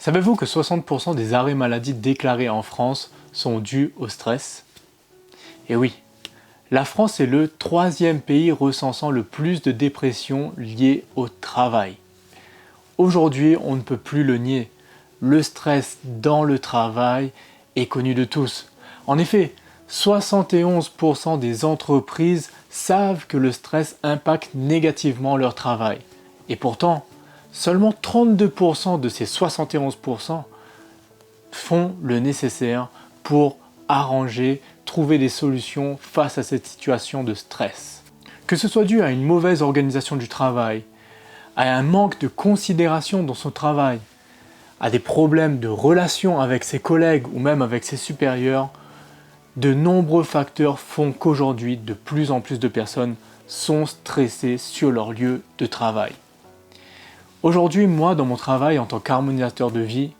Savez-vous que 60% des arrêts maladie déclarés en France sont dus au stress? Et oui, la France est le troisième pays recensant le plus de dépression liées au travail. Aujourd'hui, on ne peut plus le nier, le stress dans le travail est connu de tous. En effet, 71% des entreprises savent que le stress impacte négativement leur travail. Et pourtant, seulement 32% de ces 71% font le nécessaire pour arranger, trouver des solutions face à cette situation de stress. Que ce soit dû à une mauvaise organisation du travail, à un manque de considération dans son travail, à des problèmes de relation avec ses collègues ou même avec ses supérieurs, de nombreux facteurs font qu'aujourd'hui, de plus en plus de personnes sont stressées sur leur lieu de travail. Aujourd'hui, moi, dans mon travail en tant qu'harmonisateur de vie,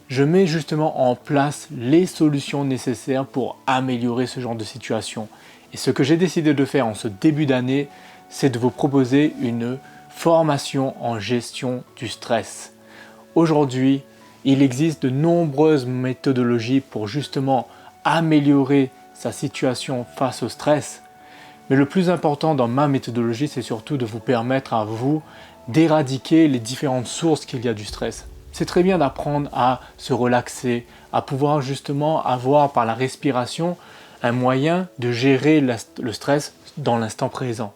je mets justement en place les solutions nécessaires pour améliorer ce genre de situation. Et ce que j'ai décidé de faire en ce début d'année, c'est de vous proposer une formation en gestion du stress. Aujourd'hui, il existe de nombreuses méthodologies pour justement améliorer sa situation face au stress. Mais le plus important dans ma méthodologie, c'est surtout de vous permettre à vous d'éradiquer les différentes sources qu'il y a du stress. C'est très bien d'apprendre à se relaxer, à pouvoir justement avoir par la respiration un moyen de gérer le stress dans l'instant présent.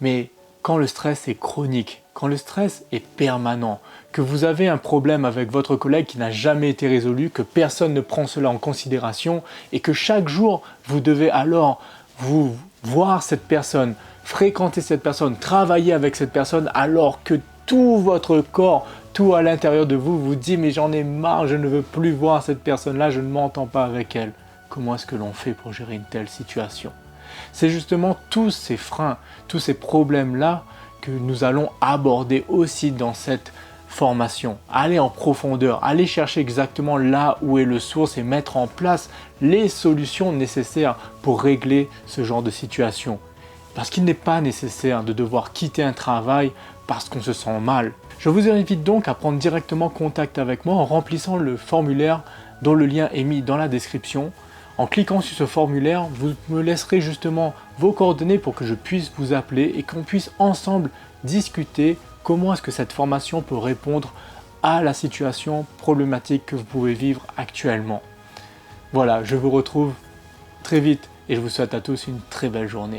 Mais quand le stress est chronique, quand le stress est permanent, que vous avez un problème avec votre collègue qui n'a jamais été résolu, que personne ne prend cela en considération et que chaque jour vous devez alors vous voir cette personne, fréquenter cette personne, travailler avec cette personne alors que tout votre corps, tout à l'intérieur de vous vous dit mais j'en ai marre, je ne veux plus voir cette personne-là, je ne m'entends pas avec elle. Comment est-ce que l'on fait pour gérer une telle situation? C'est justement tous ces freins, tous ces problèmes-là que nous allons aborder aussi dans cette formation. Aller en profondeur, aller chercher exactement là où est le source et mettre en place les solutions nécessaires pour régler ce genre de situation. Parce qu'il n'est pas nécessaire de devoir quitter un travail parce qu'on se sent mal. Je vous invite donc à prendre directement contact avec moi en remplissant le formulaire dont le lien est mis dans la description. En cliquant sur ce formulaire, vous me laisserez justement vos coordonnées pour que je puisse vous appeler et qu'on puisse ensemble discuter comment est-ce que cette formation peut répondre à la situation problématique que vous pouvez vivre actuellement. Voilà, je vous retrouve très vite et je vous souhaite à tous une très belle journée.